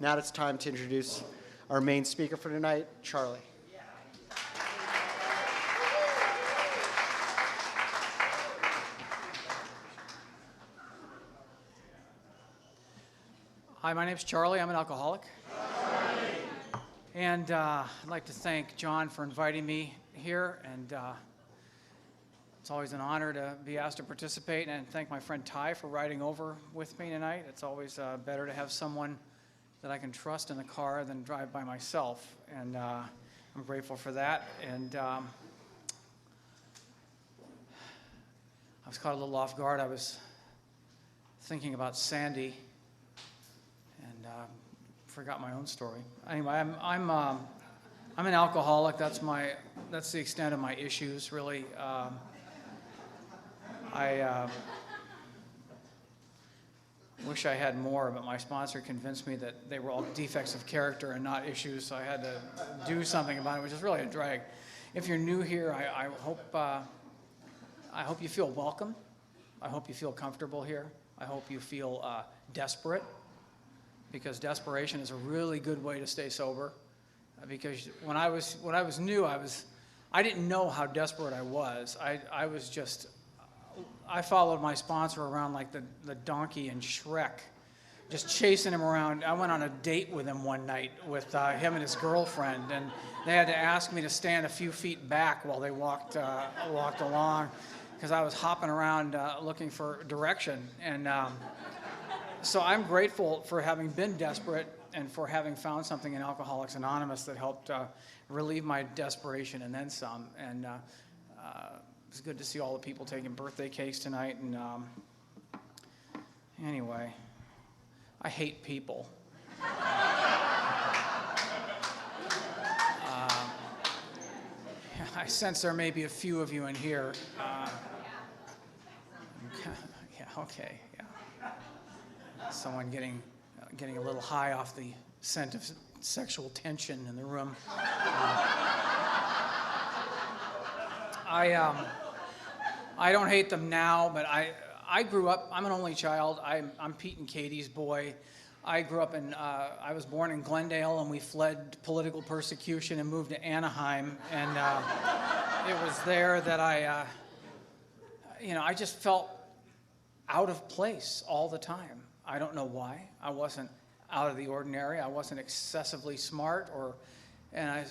Now it's time to introduce our main speaker for tonight, Charlie. Hi, my name's Charlie. I'm an alcoholic. And I'd like to thank John for inviting me here. And it's always an honor to be asked to participate. And thank my friend Ty for riding over with me tonight. It's always better to have someone that I can trust in the car than drive by myself. And I'm grateful for that. And I was caught a little off guard. I was thinking about Sandy and forgot my own story. Anyway, I'm an alcoholic. That's the extent of my issues, really. I wish I had more, but my sponsor convinced me that they were all defects of character and not issues, so I had to do something about it, which is really a drag. If you're new here, I hope you feel welcome. I hope you feel comfortable here. I hope you feel desperate, because desperation is a really good way to stay sober. Because when I was new, I didn't know how desperate I was. I followed my sponsor around like the donkey in Shrek, just chasing him around. I went on a date with him one night with him and his girlfriend, and they had to ask me to stand a few feet back while they walked along, because I was hopping around looking for direction. And so I'm grateful for having been desperate and for having found something in Alcoholics Anonymous that helped relieve my desperation and then some. And it's good to see all the people taking birthday cakes tonight. And anyway, I hate people. I sense there may be a few of you in here. Yeah, okay, yeah. Someone getting a little high off the scent of sexual tension in the room. I don't hate them now, but I grew up. I'm an only child. I'm Pete and Katie's boy. I grew up I was born in Glendale, and we fled political persecution and moved to Anaheim. And it was there that I just felt out of place all the time. I don't know why. I wasn't out of the ordinary. I wasn't excessively smart,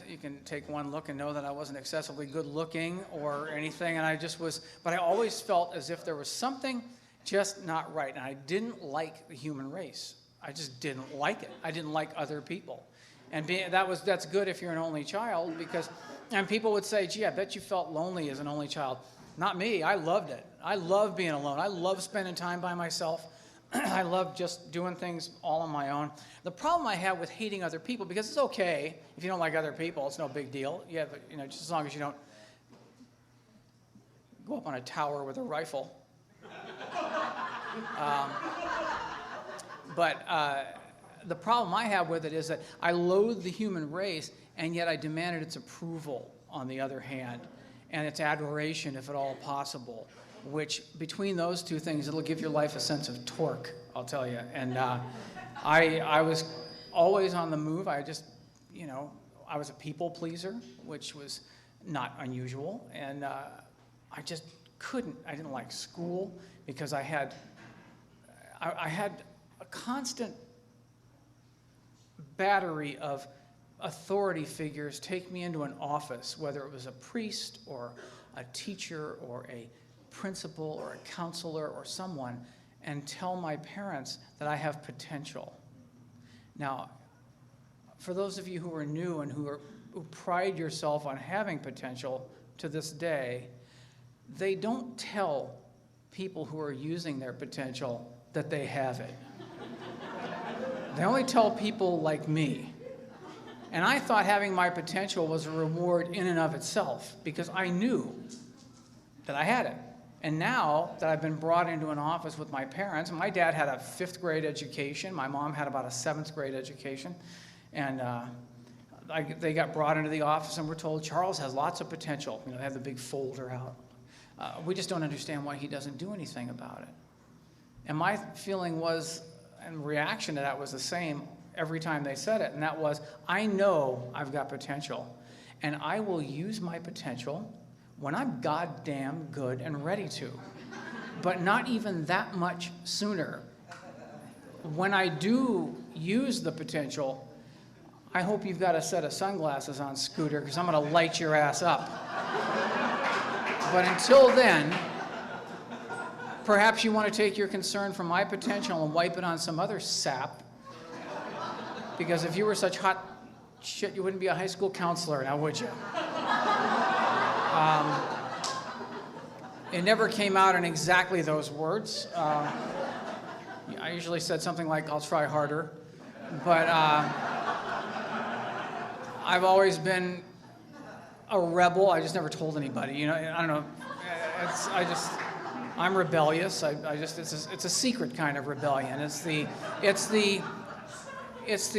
you can take one look and know that I wasn't excessively good looking or anything. And I just was, but I always felt as if there was something just not right. And I didn't like the human race. I just didn't like it. I didn't like other people. And that's good if you're an only child, and people would say, gee, I bet you felt lonely as an only child. Not me. I loved it. I love being alone. I love spending time by myself. I love just doing things all on my own. The problem I have with hating other people, because it's okay if you don't like other people, it's no big deal. Just as long as you don't go up on a tower with a rifle. But the problem I have with it is that I loathe the human race, and yet I demanded its approval on the other hand, and its adoration if at all possible. Which, between those two things, it'll give your life a sense of torque, I'll tell you. And I was always on the move. I was a people pleaser, which was not unusual. And I just couldn't. I didn't like school because I had a constant battery of authority figures take me into an office, whether it was a priest or a teacher or a principal or a counselor or someone, and tell my parents that I have potential. Now, for those of you who are new and who pride yourself on having potential to this day, they don't tell people who are using their potential that they have it. They only tell people like me. And I thought having my potential was a reward in and of itself, because I knew that I had it. And now that I've been brought into an office with my parents, my dad had a 5th grade education, my mom had about a 7th grade education, and they got brought into the office and were told, Charles has lots of potential. They have the big folder out. We just don't understand why he doesn't do anything about it. And my feeling was, and reaction to that was the same, every time they said it, and that was, I know I've got potential, and I will use my potential when I'm goddamn good and ready to, but not even that much sooner. When I do use the potential, I hope you've got a set of sunglasses on, Scooter, because I'm going to light your ass up. But until then, perhaps you want to take your concern from my potential and wipe it on some other sap. Because if you were such hot shit, you wouldn't be a high school counselor, now would you? It never came out in exactly those words. I usually said something like, I'll try harder. But I've always been a rebel. I just never told anybody. You know, I don't know. I'm rebellious. It's a secret kind of rebellion. It's the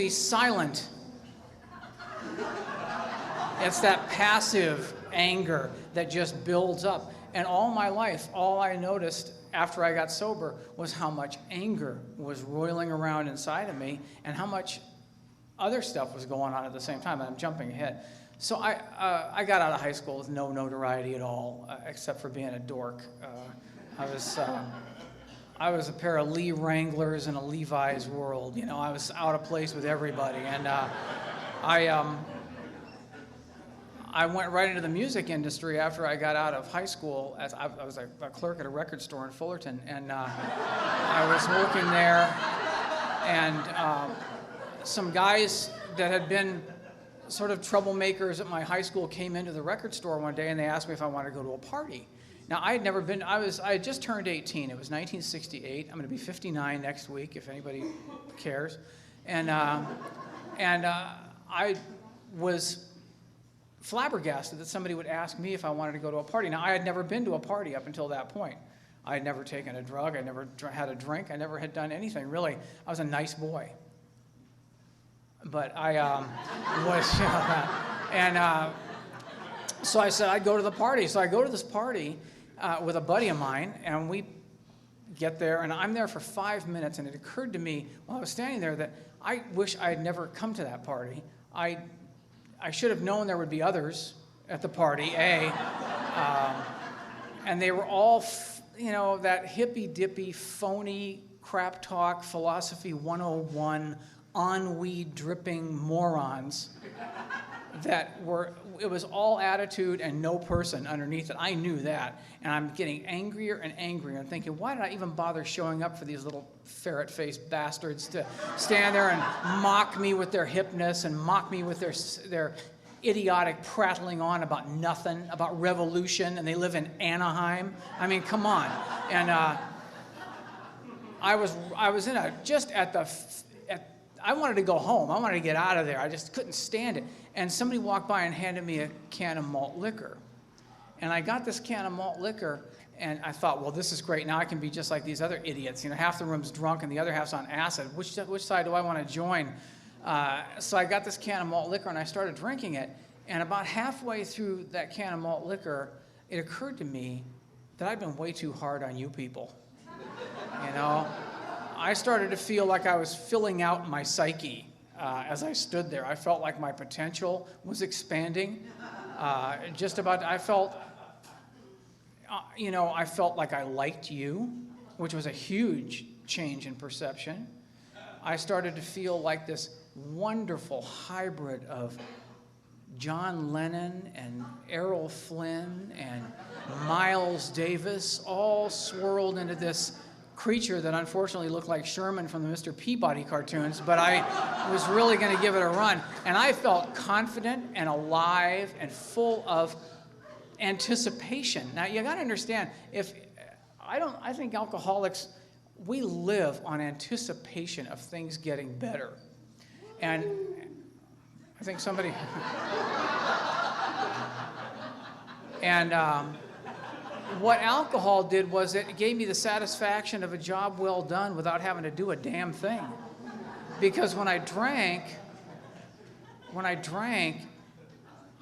silent. It's that passive anger that just builds up. And all my life, all I noticed after I got sober was how much anger was roiling around inside of me and how much other stuff was going on at the same time. And I'm jumping ahead. So I got out of high school with no notoriety at all, except for being a dork. I was a pair of Lee Wranglers in a Levi's world. You know, I was out of place with everybody. And I went right into the music industry after I got out of high school. I was a clerk at a record store in Fullerton, and I was working there, and some guys that had been sort of troublemakers at my high school came into the record store one day, and they asked me if I wanted to go to a party. Now, I had never been, I had just turned 18. It was 1968. I'm going to be 59 next week, if anybody cares. And I was flabbergasted that somebody would ask me if I wanted to go to a party. Now, I had never been to a party up until that point. I had never taken a drug. I never had a drink. I never had done anything, really. I was a nice boy. But I was, and so I said I'd go to the party. So I go to this party with a buddy of mine, and we get there, and I'm there for 5 minutes, and it occurred to me while I was standing there that I wish I had never come to that party. I should have known there would be others at the party, and they were all, you know, that hippy-dippy, phony, crap talk, philosophy 101, ennui-dripping morons that were, it was all attitude and no person underneath it. I knew that, and I'm getting angrier and angrier and thinking, why did I even bother showing up for these little ferret-faced bastards to stand there and mock me with their hipness and mock me with their idiotic prattling on about nothing, about revolution, and they live in Anaheim. I mean, come on. And I was in I wanted to go home. I wanted to get out of there. I just couldn't stand it. And somebody walked by and handed me a can of malt liquor. And I got this can of malt liquor, and I thought, well, this is great. Now I can be just like these other idiots. You know, half the room's drunk and the other half's on acid. Which side do I want to join? So I got this can of malt liquor, and I started drinking it. And about halfway through that can of malt liquor, it occurred to me that I'd been way too hard on you people. You know? I started to feel like I was filling out my psyche as I stood there. I felt like my potential was expanding. I felt like I liked you, which was a huge change in perception. I started to feel like this wonderful hybrid of John Lennon and Errol Flynn and Miles Davis all swirled into this creature that unfortunately looked like Sherman from the Mr. Peabody cartoons, but I was really going to give it a run. And I felt confident and alive and full of anticipation. Now, you got to understand, I think alcoholics, we live on anticipation of things getting better. And I think somebody... what alcohol did was it gave me the satisfaction of a job well done without having to do a damn thing. Because when I drank,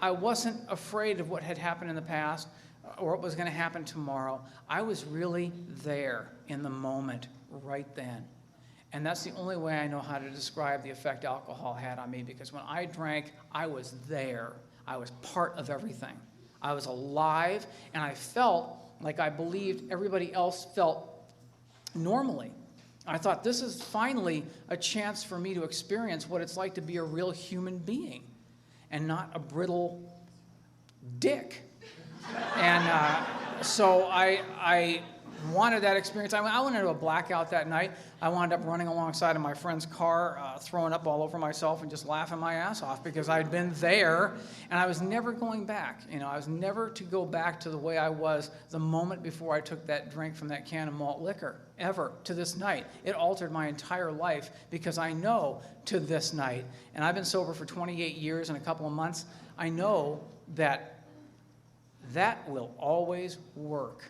I wasn't afraid of what had happened in the past or what was going to happen tomorrow. I was really there in the moment right then. And that's the only way I know how to describe the effect alcohol had on me, because when I drank, I was there. I was part of everything. I was alive, and I felt like I believed everybody else felt normally. I thought, this is finally a chance for me to experience what it's like to be a real human being and not a brittle dick. And so I wanted that experience. I went into a blackout that night. I wound up running alongside of my friend's car, throwing up all over myself and just laughing my ass off, because I'd been there and I was never going back. You know, I was never to go back to the way I was the moment before I took that drink from that can of malt liquor, ever, to this night. It altered my entire life, because I know to this night, and I've been sober for 28 years and a couple of months, I know that that will always work,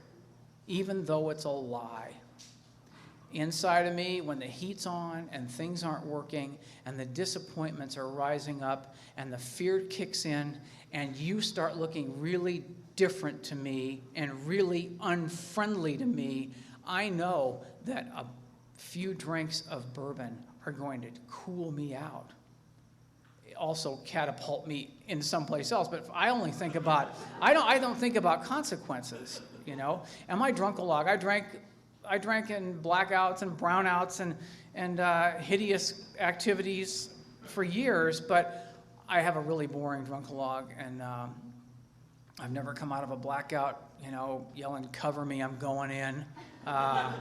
even though it's a lie. Inside of me, when the heat's on and things aren't working and the disappointments are rising up and the fear kicks in and you start looking really different to me and really unfriendly to me, I know that a few drinks of bourbon are going to cool me out. Also catapult me into someplace else. But if I only think about, I don't think about consequences, you know. Am I drunk-a-log? I drank in blackouts and brownouts and hideous activities for years, but I have a really boring drunk-a-log, and I've never come out of a blackout, you know, yelling, "Cover me, I'm going in." I've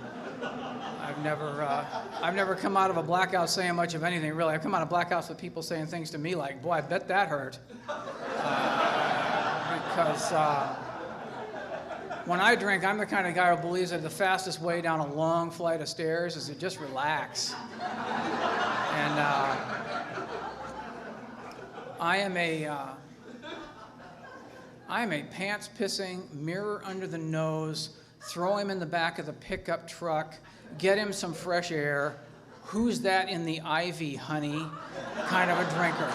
never come out of a blackout saying much of anything, really. I've come out of blackouts with people saying things to me like, "Boy, I bet that hurt." Because when I drink, I'm the kind of guy who believes that the fastest way down a long flight of stairs is to just relax. And I am a pants-pissing, mirror under the nose, throw him in the back of the pickup truck, get him some fresh air, who's that in the ivy, honey, kind of a drinker.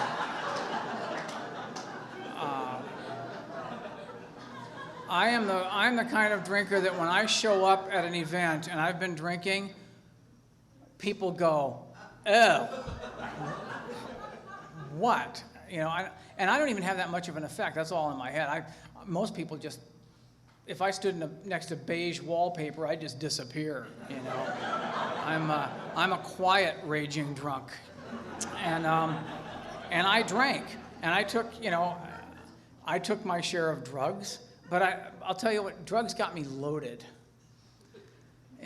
I'm the kind of drinker that when I show up at an event and I've been drinking, people go, "Oh, what?" You know, and I don't even have that much of an effect. That's all in my head. Most people just, if I stood next to beige wallpaper, I'd just disappear. You know, I'm a quiet raging drunk, and I drank, and I took my share of drugs. But I'll tell you what, drugs got me loaded.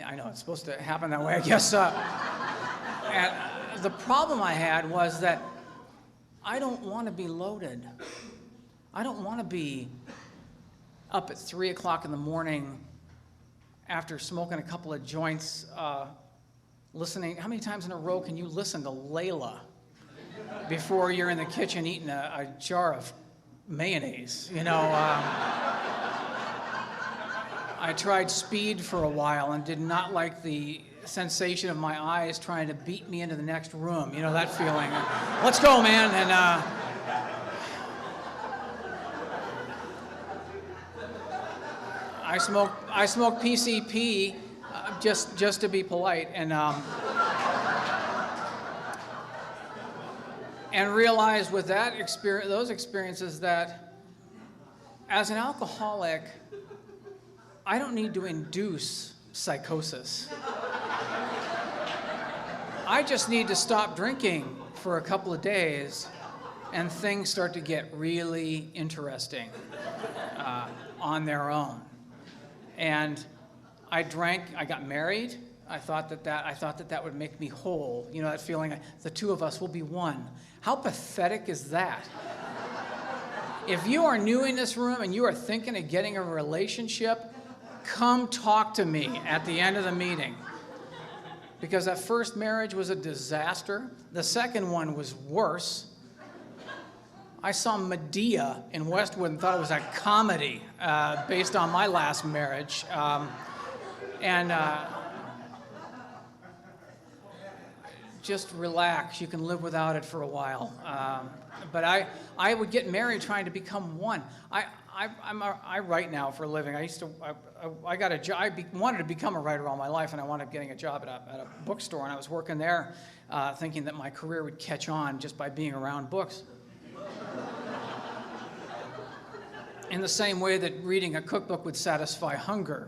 I know it's supposed to happen that way, I guess. And the problem I had was that I don't want to be loaded. I don't want to be up at 3 o'clock in the morning after smoking a couple of joints, listening. How many times in a row can you listen to Layla before you're in the kitchen eating a jar of mayonnaise? You know, I tried speed for a while and did not like the sensation of my eyes trying to beat me into the next room. You know, that feeling. Let's go, man. And I smoked PCP just to be polite, and realized with that those experiences that as an alcoholic, I don't need to induce psychosis. I just need to stop drinking for a couple of days and things start to get really interesting on their own. And I drank, I got married. I thought that would make me whole. You know, that feeling, the two of us will be one. How pathetic is that? If you are new in this room and you are thinking of getting a relationship, come talk to me at the end of the meeting. Because that first marriage was a disaster. The second one was worse. I saw Medea in Westwood and thought it was a comedy based on my last marriage. Just relax. You can live without it for a while. But I would get married trying to become one. I write now for a living. I got a job. Wanted to become a writer all my life, and I wound up getting a job at a bookstore, and I was working there thinking that my career would catch on just by being around books. In the same way that reading a cookbook would satisfy hunger,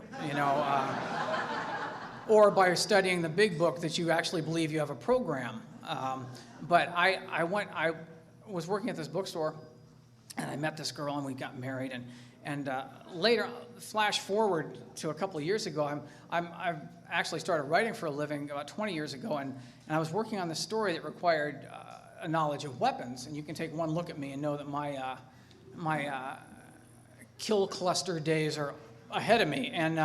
or by studying the big book that you actually believe you have a program. But I was working at this bookstore, and I met this girl, and we got married. And later, flash forward to a couple of years ago, I've actually started writing for a living about 20 years ago, and I was working on this story that required a knowledge of weapons. And you can take one look at me and know that my kill cluster days are ahead of me. And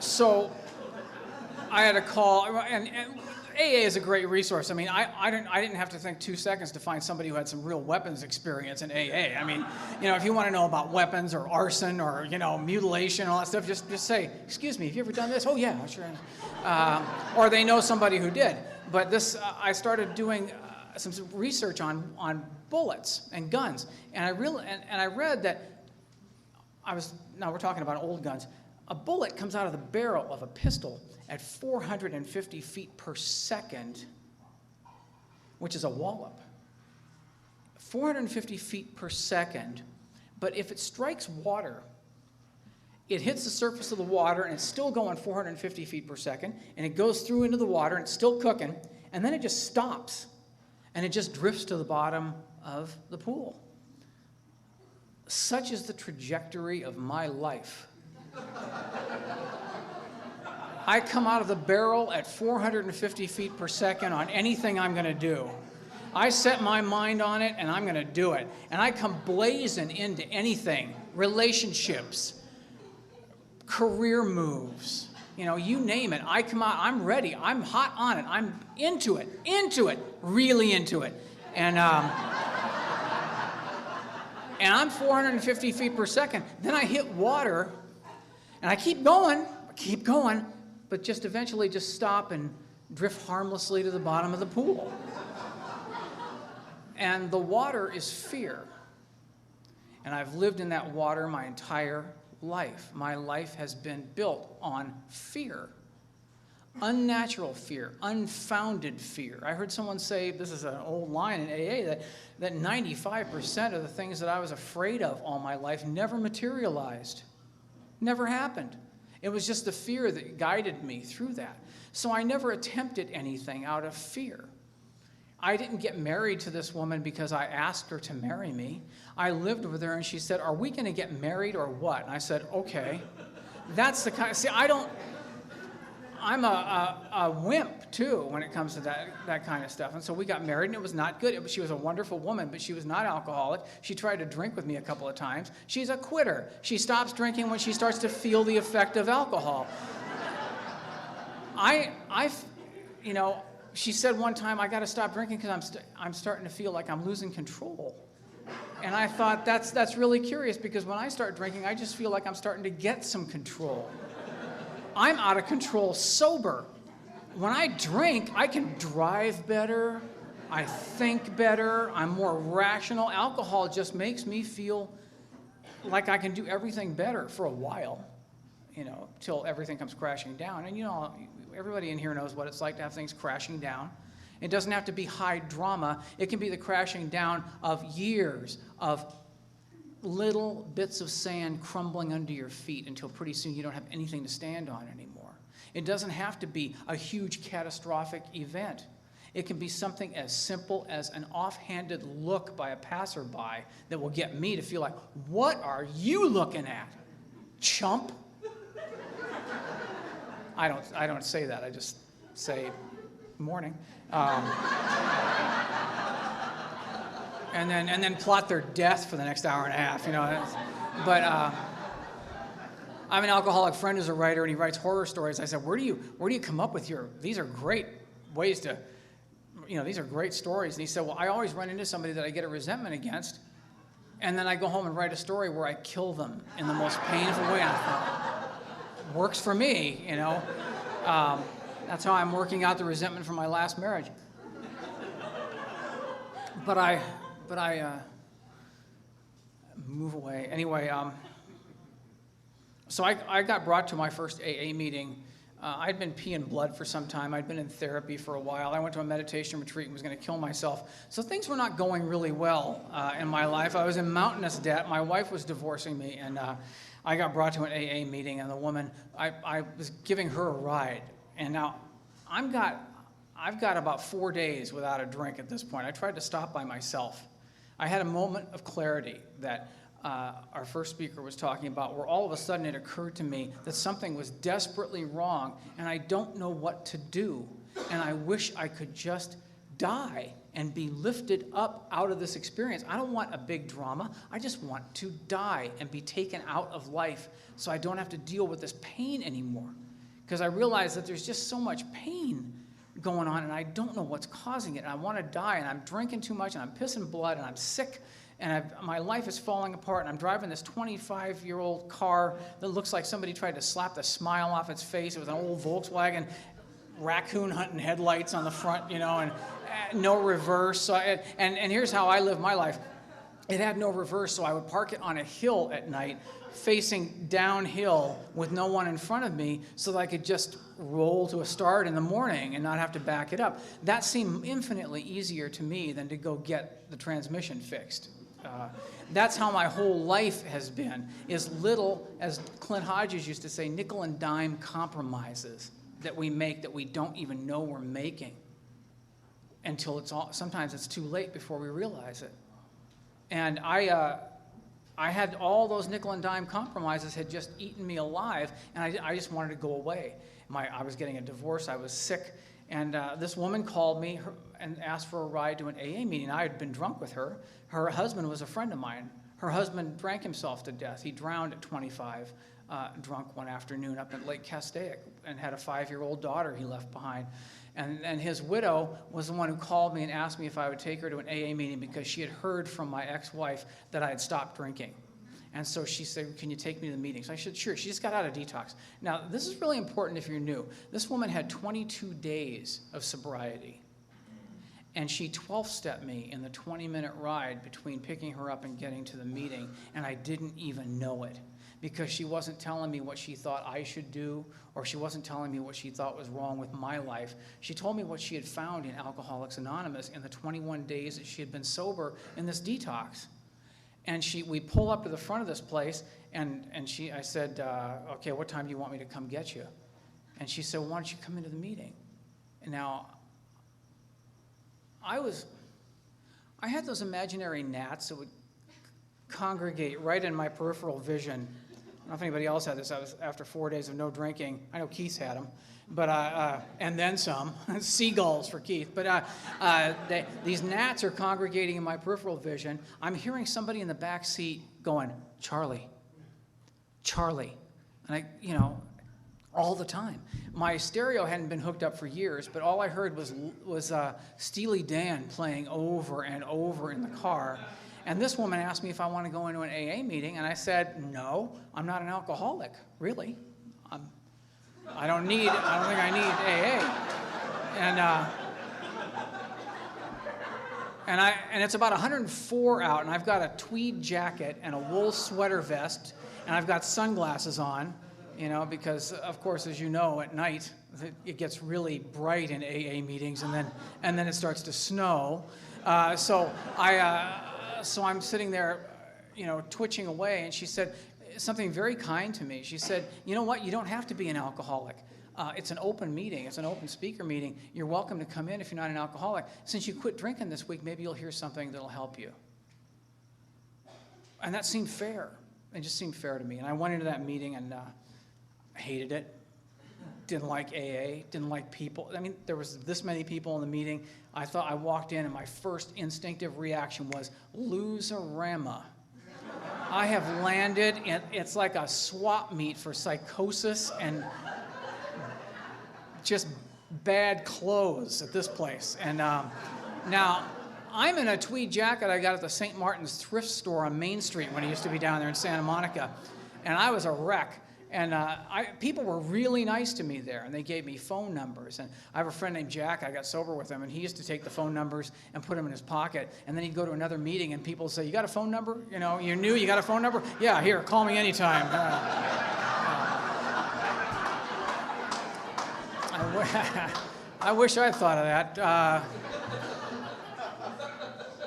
so I had a call, and AA is a great resource. I mean, I didn't have to think 2 seconds to find somebody who had some real weapons experience in AA. I mean, if you want to know about weapons or arson or, mutilation, all that stuff, just say, excuse me, have you ever done this? Oh, yeah, sure. Or they know somebody who did. But this, I started doing some research on bullets and guns. And I read that now we're talking about old guns. A bullet comes out of the barrel of a pistol at 450 feet per second, which is a wallop. 450 feet per second, but if it strikes water, it hits the surface of the water and it's still going 450 feet per second, and it goes through into the water and it's still cooking, and then it just stops, and it just drifts to the bottom of the pool. Such is the trajectory of my life. I come out of the barrel at 450 feet per second on anything I'm going to do. I set my mind on it, and I'm going to do it. And I come blazing into anything, relationships, career moves, you name it. I come out, I'm ready. I'm hot on it. I'm into it, really into it. And I'm 450 feet per second. Then I hit water, and I keep going, but just eventually just stop and drift harmlessly to the bottom of the pool. And the water is fear. And I've lived in that water my entire life. My life has been built on fear. Unnatural fear, unfounded fear. I heard someone say, this is an old line in AA, that 95% of the things that I was afraid of all my life never materialized. Never happened. It was just the fear that guided me through that. So I never attempted anything out of fear. I didn't get married to this woman because I asked her to marry me. I lived with her, and she said, are we going to get married or what? And I said, okay. That's the kind, I'm a wimp, too, when it comes to that kind of stuff. And so we got married, and it was not good. She was a wonderful woman, but she was not alcoholic. She tried to drink with me a couple of times. She's a quitter. She stops drinking when she starts to feel the effect of alcohol. She said one time, I got to stop drinking because I'm starting to feel like I'm losing control. And I thought, that's really curious, because when I start drinking, I just feel like I'm starting to get some control. I'm out of control sober. When I drink, I can drive better, I think better, I'm more rational. Alcohol just makes me feel like I can do everything better for a while, till everything comes crashing down. And everybody in here knows what it's like to have things crashing down. It doesn't have to be high drama. It can be the crashing down of years of little bits of sand crumbling under your feet until pretty soon you don't have anything to stand on anymore. It doesn't have to be a huge catastrophic event. It can be something as simple as an offhanded look by a passerby that will get me to feel like, what are you looking at, chump? I don't say that. I just say morning. And then plot their death for the next hour and a half, But I'm an alcoholic friend who's a writer, and he writes horror stories. I said, where do you come up with these are great ways to, these are great stories. And he said, well, I always run into somebody that I get a resentment against, and then I go home and write a story where I kill them in the most painful way. And I thought, works for me, That's how I'm working out the resentment from my last marriage. move away. Anyway, so I got brought to my first AA meeting. I'd been peeing blood for some time. I'd been in therapy for a while. I went to a meditation retreat and was going to kill myself. So things were not going really well in my life. I was in mountainous debt. My wife was divorcing me, and I got brought to an AA meeting, and the woman, I was giving her a ride. And now I've got about 4 days without a drink at this point. I tried to stop by myself. I had a moment of clarity that our first speaker was talking about, where all of a sudden it occurred to me that something was desperately wrong, and I don't know what to do. And I wish I could just die and be lifted up out of this experience. I don't want a big drama. I just want to die and be taken out of life so I don't have to deal with this pain anymore. Because I realize that there's just so much pain going on, and I don't know what's causing it. And I want to die, and I'm drinking too much, and I'm pissing blood, and I'm sick, and my life is falling apart, and I'm driving this 25-year-old car that looks like somebody tried to slap the smile off its face. It was an old Volkswagen, raccoon hunting headlights on the front, you know, and no reverse. So and here's how I live my life. It had no reverse, so I would park it on a hill at night, facing downhill with no one in front of me, so that I could just roll to a start in the morning and not have to back it up. That seemed infinitely easier to me than to go get the transmission fixed. That's how my whole life has been, is little, as Clint Hodges used to say, nickel and dime compromises that we make that we don't even know we're making until sometimes it's too late before we realize it. And I had all those nickel and dime compromises had just eaten me alive, and I just wanted to go away. I was getting a divorce, I was sick, and this woman called me and asked for a ride to an AA meeting. I had been drunk with her. Her husband was a friend of mine. Her husband drank himself to death. He drowned at 25, drunk one afternoon up at Lake Castaic, and had a 5-year-old daughter he left behind. And his widow was the one who called me and asked me if I would take her to an AA meeting because she had heard from my ex-wife that I had stopped drinking. And so she said, can you take me to the meeting? So I said, sure. She just got out of detox. Now, this is really important if you're new. This woman had 22 days of sobriety. And she 12-stepped me in the 20-minute ride between picking her up and getting to the meeting, and I didn't even know it, because she wasn't telling me what she thought I should do, or she wasn't telling me what she thought was wrong with my life. She told me what she had found in Alcoholics Anonymous in the 21 days that she had been sober in this detox. And we pull up to the front of this place, and I said, okay, what time do you want me to come get you? And she said, why don't you come into the meeting? And now, I had those imaginary gnats that would congregate right in my peripheral vision. I don't know if anybody else had this. I was after 4 days of no drinking. I know Keith's had them, but and then some. Seagulls for Keith. But these gnats are congregating in my peripheral vision. I'm hearing somebody in the back seat going, Charlie, Charlie, and all the time. My stereo hadn't been hooked up for years, but all I heard was Steely Dan playing over and over in the car. And this woman asked me if I want to go into an AA meeting, and I said, no, I'm not an alcoholic, really. I don't think I need AA. And it's about 104 out, and I've got a tweed jacket and a wool sweater vest, and I've got sunglasses on, because of course, as you know, at night it gets really bright in AA meetings, and then it starts to snow. So I'm sitting there, twitching away, and she said something very kind to me. She said, you know what, you don't have to be an alcoholic. It's an open meeting. It's an open speaker meeting. You're welcome to come in if you're not an alcoholic. Since you quit drinking this week, maybe you'll hear something that'll help you. And that seemed fair. It just seemed fair to me. And I went into that meeting and hated it. Didn't like AA. Didn't like people. I mean, there was this many people in the meeting. I walked in, and my first instinctive reaction was, lose-a-rama. I have landed, it's like a swap meet for psychosis and just bad clothes at this place. And now, I'm in a tweed jacket I got at the St. Martin's thrift store on Main Street when I used to be down there in Santa Monica. And I was a wreck. And people were really nice to me there, and they gave me phone numbers. And I have a friend named Jack. I got sober with him, and he used to take the phone numbers and put them in his pocket. And then he'd go to another meeting, and people would say, "You got a phone number? You know, you're new. You got a phone number? Yeah, here, call me anytime." I wish I thought of that.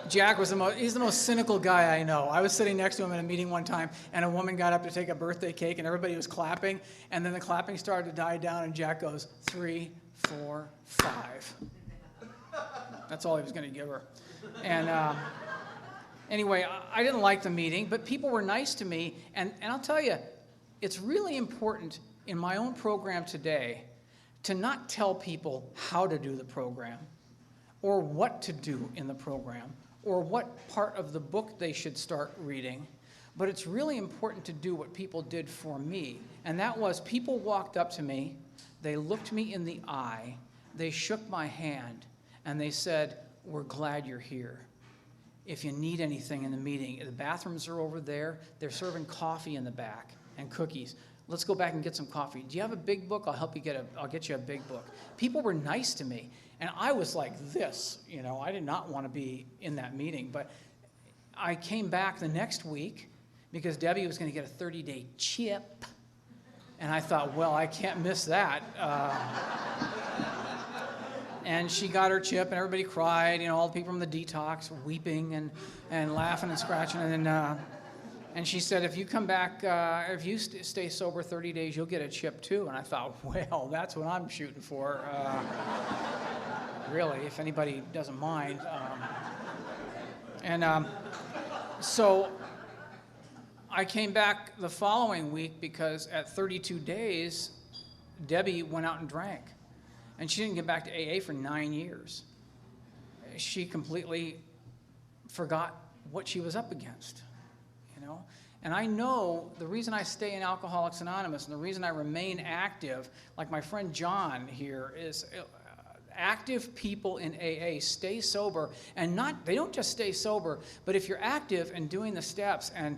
Jack was he's the most cynical guy I know. I was sitting next to him in a meeting one time, and a woman got up to take a birthday cake, and everybody was clapping, and then the clapping started to die down, and Jack goes, 3, 4, 5. That's all he was going to give her. And anyway, I didn't like the meeting, but people were nice to me, and I'll tell you, it's really important in my own program today to not tell people how to do the program, or what to do in the program, or what part of the book they should start reading. But it's really important to do what people did for me. And that was, people walked up to me, they looked me in the eye, they shook my hand, and they said, "We're glad you're here. If you need anything in the meeting, the bathrooms are over there. They're serving coffee in the back and cookies. Let's go back and get some coffee. Do you have a big book? I'll get you a big book." People were nice to me. And I was like this, you know, I did not want to be in that meeting. But I came back the next week because Debbie was going to get a 30-day chip. And I thought, well, I can't miss that. And she got her chip, and everybody cried, you know, all the people from the detox weeping and laughing and scratching. And she said, "If you come back, if you stay sober 30 days, you'll get a chip too." And I thought, well, that's what I'm shooting for. Really, if anybody doesn't mind. So I came back the following week because at 32 days, Debbie went out and drank. And she didn't get back to AA for 9 years. She completely forgot what she was up against. You know? And I know the reason I stay in Alcoholics Anonymous and the reason I remain active, like my friend John here, is active people in AA stay sober, and they don't just stay sober, but if you're active and doing the steps and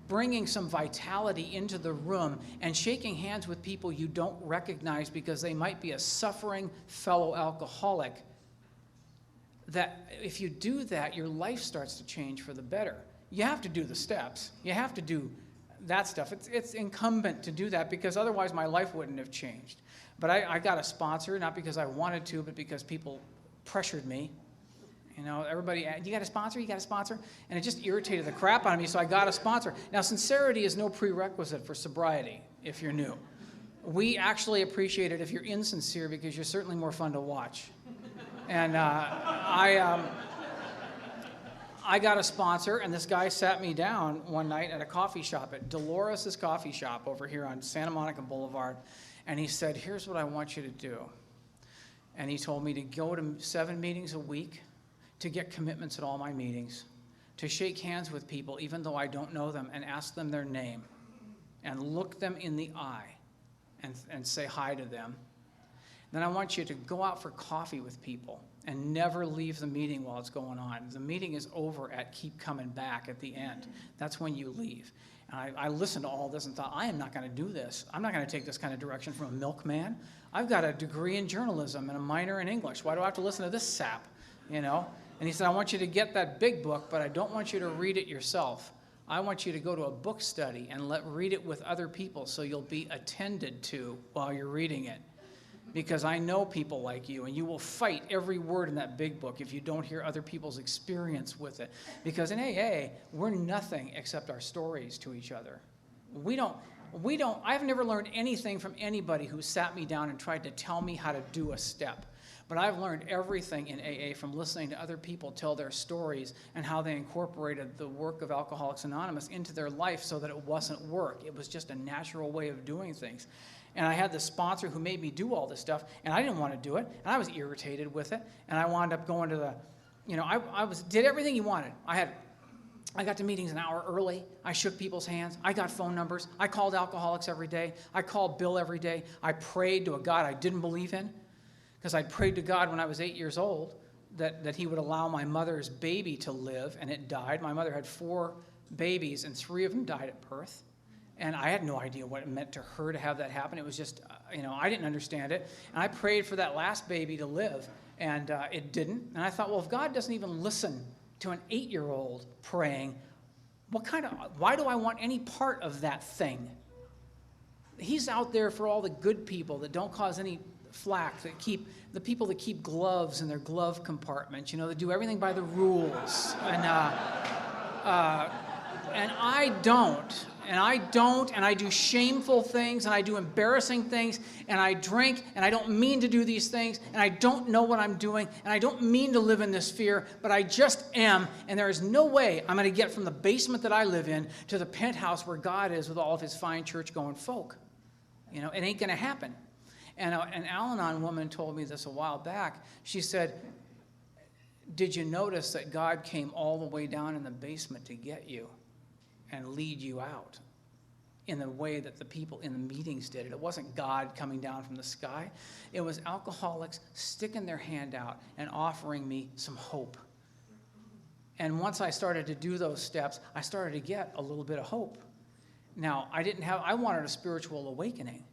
bringing some vitality into the room and shaking hands with people you don't recognize because they might be a suffering fellow alcoholic, that if you do that, your life starts to change for the better. You have to do the steps. You have to do that stuff. It's incumbent to do that because otherwise my life wouldn't have changed. But I got a sponsor, not because I wanted to, but because people pressured me. You know, everybody, "You got a sponsor? You got a sponsor?" And it just irritated the crap out of me, so I got a sponsor. Now, sincerity is no prerequisite for sobriety if you're new. We actually appreciate it if you're insincere because you're certainly more fun to watch. And I got a sponsor, and this guy sat me down one night at a coffee shop, at Dolores' coffee shop over here on Santa Monica Boulevard. And he said, "Here's what I want you to do." And he told me to go to 7 meetings a week, to get commitments at all my meetings, to shake hands with people even though I don't know them and ask them their name and look them in the eye and say hi to them. Then I want you to go out for coffee with people and never leave the meeting while it's going on. The meeting is over at keep coming back at the end. That's when you leave. And I listened to all this and thought, I am not going to do this. I'm not going to take this kind of direction from a milkman. I've got a degree in journalism and a minor in English. Why do I have to listen to this sap? You know? And he said, "I want you to get that big book, but I don't want you to read it yourself. I want you to go to a book study and read it with other people so you'll be attended to while you're reading it. Because I know people like you, and you will fight every word in that big book if you don't hear other people's experience with it. Because in AA, we're nothing except our stories to each other. I've never learned anything from anybody who sat me down and tried to tell me how to do a step. But I've learned everything in AA from listening to other people tell their stories and how they incorporated the work of Alcoholics Anonymous into their life so that it wasn't work. It was just a natural way of doing things. And I had this sponsor who made me do all this stuff, and I didn't want to do it, and I was irritated with it, and I wound up going to the, did everything he wanted. I got to meetings an hour early. I shook people's hands. I got phone numbers. I called alcoholics every day. I called Bill every day. I prayed to a God I didn't believe in, because I prayed to God when I was 8 years old that he would allow my mother's baby to live, and it died. My mother had 4 babies, and 3 of them died at birth. And I had no idea what it meant to her to have that happen. It was just, I didn't understand it. And I prayed for that last baby to live, and it didn't. And I thought, well, if God doesn't even listen to an 8-year-old praying, why do I want any part of that thing? He's out there for all the good people that don't cause any flack, the people that keep gloves in their glove compartments, that do everything by the rules. And I don't. And I do shameful things, and I do embarrassing things, and I drink, and I don't mean to do these things, and I don't know what I'm doing, and I don't mean to live in this fear, but I just am, and there is no way I'm going to get from the basement that I live in to the penthouse where God is with all of his fine church-going folk. It ain't going to happen. And an Al-Anon woman told me this a while back. She said, did you notice that God came all the way down in the basement to get you and lead you out in the way that the people in the meetings did it? It wasn't God coming down from the sky. It was alcoholics sticking their hand out and offering me some hope. And once I started to do those steps, I started to get a little bit of hope. Now, I wanted a spiritual awakening.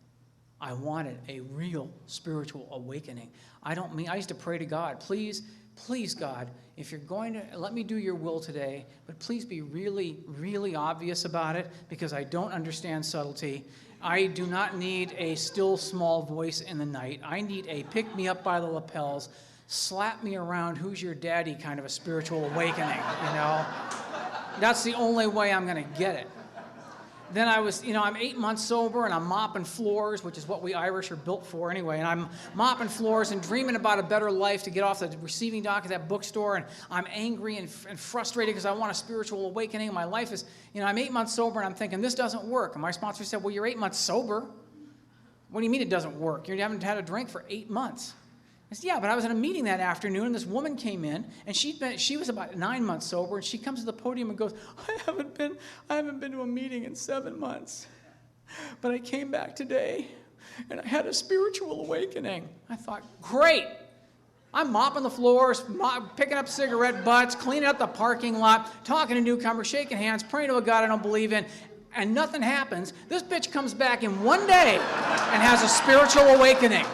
I wanted a real spiritual awakening. I used to pray to God, please, God, if you're going to let me do your will today, but please be really, really obvious about it, because I don't understand subtlety. I do not need a still small voice in the night. I need a pick me up by the lapels, slap me around, who's your daddy kind of a spiritual awakening, That's the only way I'm going to get it. Then I'm 8 months sober, and I'm mopping floors, which is what we Irish are built for anyway. And I'm mopping floors and dreaming about a better life to get off the receiving dock at that bookstore. And I'm angry and frustrated because I want a spiritual awakening. My life is, I'm 8 months sober, and I'm thinking, this doesn't work. And my sponsor said, well, you're 8 months sober. What do you mean it doesn't work? You haven't had a drink for 8 months. I said, yeah, but I was in a meeting that afternoon, and this woman came in, and she was about 9 months sober, and she comes to the podium and goes, I haven't been to a meeting in 7 months, but I came back today, and I had a spiritual awakening. I thought, great. I'm mopping the floors, picking up cigarette butts, cleaning up the parking lot, talking to newcomers, shaking hands, praying to a God I don't believe in, and nothing happens. This bitch comes back in one day and has a spiritual awakening.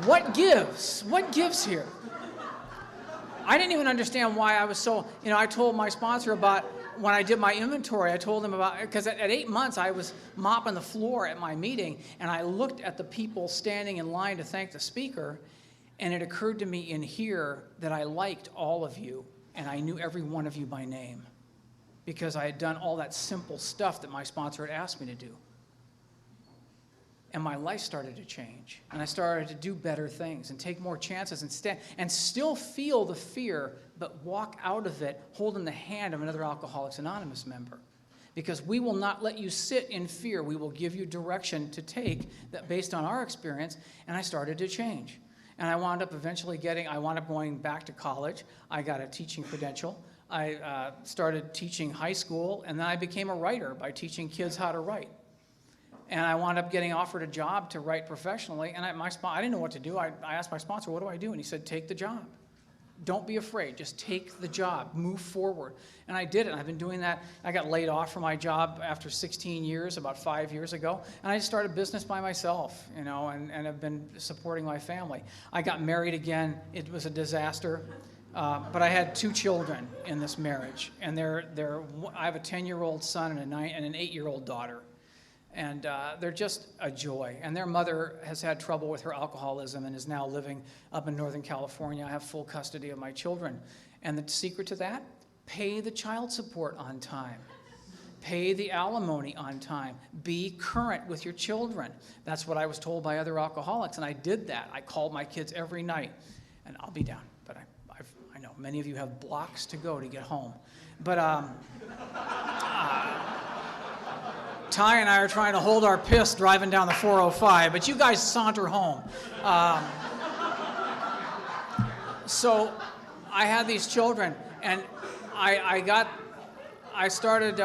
What gives? What gives here? I didn't even understand why I was so, I told my sponsor about, when I did my inventory, I told him about, because at 8 months I was mopping the floor at my meeting, and I looked at the people standing in line to thank the speaker, and it occurred to me in here that I liked all of you, and I knew every one of you by name, because I had done all that simple stuff that my sponsor had asked me to do. And my life started to change. And I started to do better things and take more chances and still feel the fear, but walk out of it holding the hand of another Alcoholics Anonymous member. Because we will not let you sit in fear. We will give you direction to take that based on our experience. And I started to change. And I wound up going back to college. I got a teaching credential. I started teaching high school, and then I became a writer by teaching kids how to write. And I wound up getting offered a job to write professionally, and I didn't know what to do. I asked my sponsor, what do I do? And he said, take the job. Don't be afraid. Just take the job. Move forward. And I did it. I've been doing that. I got laid off from my job after 16 years, about 5 years ago, and I just started a business by myself, and I've been supporting my family. I got married again. It was a disaster, but I had 2 children in this marriage, and I have a 10-year-old son and an 8-year-old daughter. And they're just a joy. And their mother has had trouble with her alcoholism and is now living up in Northern California. I have full custody of my children. And the secret to that? Pay the child support on time. Pay the alimony on time. Be current with your children. That's what I was told by other alcoholics, and I did that. I called my kids every night. And I'll be down, but I know many of you have blocks to go to get home. But Ty and I are trying to hold our piss driving down the 405, but you guys saunter home. So I had these children, and I started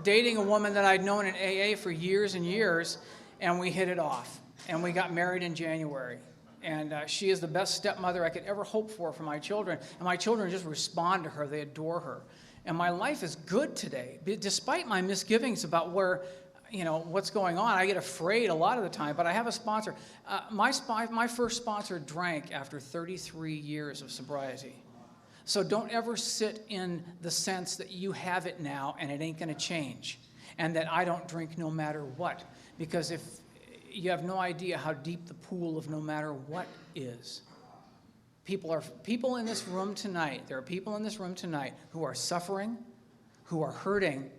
dating a woman that I'd known in AA for years and years, and we hit it off. And we got married in January. And she is the best stepmother I could ever hope for my children. And my children just respond to her. They adore her. And my life is good today, despite my misgivings about where, what's going on. I get afraid a lot of the time, but I have a sponsor. My first sponsor drank after 33 years of sobriety. So don't ever sit in the sense that you have it now and it ain't going to change, and that I don't drink no matter what, because if you have no idea how deep the pool of no matter what is. People in this room tonight, there are people in this room tonight who are suffering, who are hurting,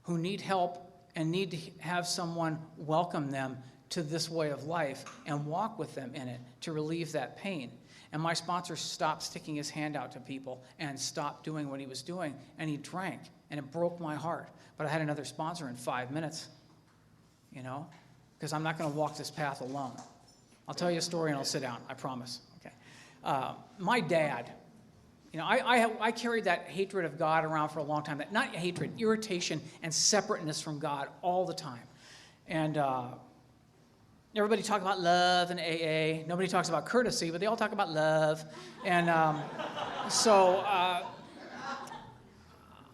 who need help and need to have someone welcome them to this way of life and walk with them in it to relieve that pain. And my sponsor stopped sticking his hand out to people and stopped doing what he was doing, and he drank, and it broke my heart. But I had another sponsor in 5 minutes, because I'm not going to walk this path alone. I'll tell you a story and I'll sit down, I promise. Okay. My dad, I carried that hatred of God around for a long time. Not hatred, irritation and separateness from God all the time. And everybody talks about love and AA. Nobody talks about courtesy, but they all talk about love. And so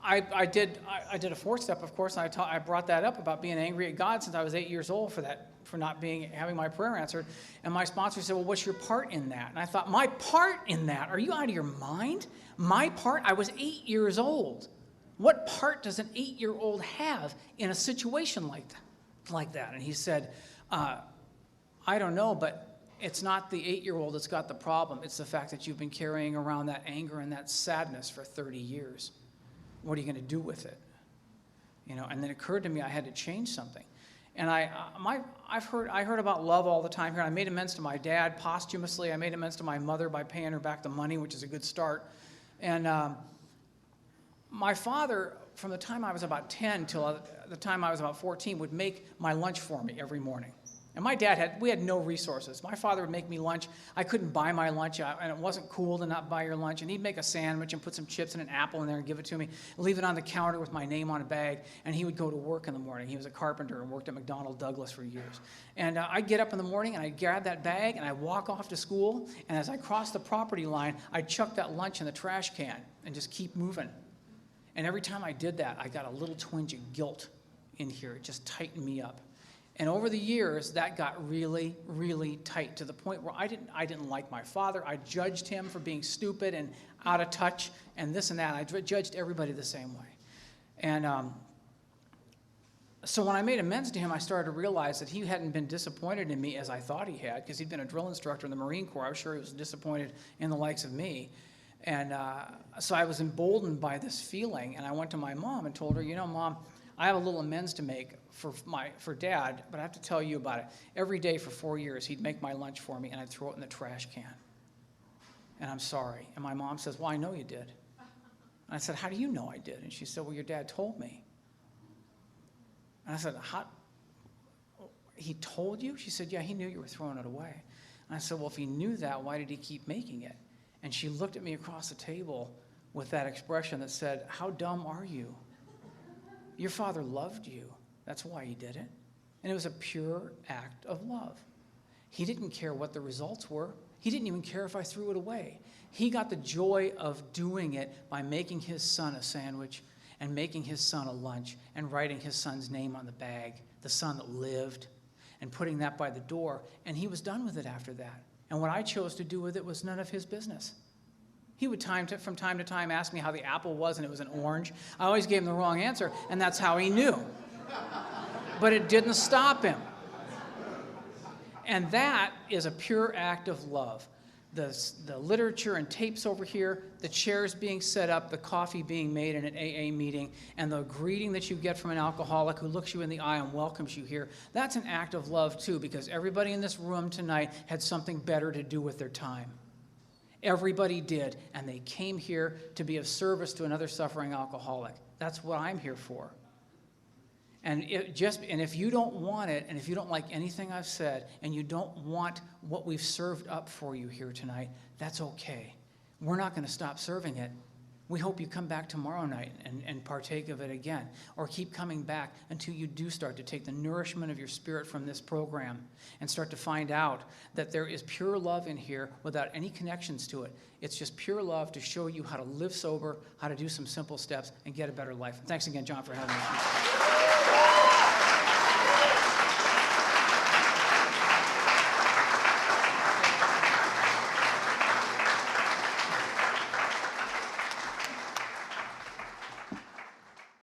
I did a 4-step, of course, and I brought that up about being angry at God since I was 8 years old for not having my prayer answered. And my sponsor said, well, what's your part in that? And I thought, my part in that? Are you out of your mind? My part? I was 8 years old. What part does an 8-year-old have in a situation like that? And he said, I don't know, but it's not the 8-year-old that's got the problem. It's the fact that you've been carrying around that anger and that sadness for 30 years. What are you going to do with it? And then it occurred to me I had to change something. And I heard about love all the time here. I made amends to my dad posthumously. I made amends to my mother by paying her back the money, which is a good start. And my father, from the time I was about 10 till the time I was about 14, would make my lunch for me every morning. And my dad we had no resources. My father would make me lunch. I couldn't buy my lunch, and it wasn't cool to not buy your lunch. And he'd make a sandwich and put some chips and an apple in there and give it to me, leave it on the counter with my name on a bag, and he would go to work in the morning. He was a carpenter and worked at McDonnell Douglas for years. And I'd get up in the morning, and I'd grab that bag, and I'd walk off to school, and as I crossed the property line, I'd chuck that lunch in the trash can and just keep moving. And every time I did that, I got a little twinge of guilt in here. It just tightened me up. And over the years, that got really, really tight to the point where I didn't like my father. I judged him for being stupid and out of touch and this and that. I judged everybody the same way. And so when I made amends to him, I started to realize that he hadn't been disappointed in me as I thought he had, because he'd been a drill instructor in the Marine Corps. I was sure he was disappointed in the likes of me. And so I was emboldened by this feeling, and I went to my mom and told her, Mom, I have a little amends to make for Dad, but I have to tell you about it. Every day for 4 years, he'd make my lunch for me, and I'd throw it in the trash can. And I'm sorry. And my mom says, well, I know you did. And I said, how do you know I did? And she said, well, your dad told me. And I said, he told you? She said, yeah, he knew you were throwing it away. And I said, well, if he knew that, why did he keep making it? And she looked at me across the table with that expression that said, how dumb are you? Your father loved you. That's why he did it. And it was a pure act of love. He didn't care what the results were. He didn't even care if I threw it away. He got the joy of doing it by making his son a sandwich and making his son a lunch and writing his son's name on the bag, the son that lived, and putting that by the door. And he was done with it after that. And what I chose to do with it was none of his business. He would from time to time ask me how the apple was, and it was an orange. I always gave him the wrong answer, and that's how he knew. But it didn't stop him. And that is a pure act of love. The literature and tapes over here, the chairs being set up, the coffee being made in an AA meeting, and the greeting that you get from an alcoholic who looks you in the eye and welcomes you here, that's an act of love too, because everybody in this room tonight had something better to do with their time. Everybody did, and they came here to be of service to another suffering alcoholic. That's what I'm here for. And if you don't want it, and if you don't like anything I've said, and you don't want what we've served up for you here tonight, that's okay. We're not going to stop serving it. We hope you come back tomorrow night and partake of it again, or keep coming back until you do start to take the nourishment of your spirit from this program and start to find out that there is pure love in here without any connections to it. It's just pure love to show you how to live sober, how to do some simple steps, and get a better life. Thanks again, John, for having me.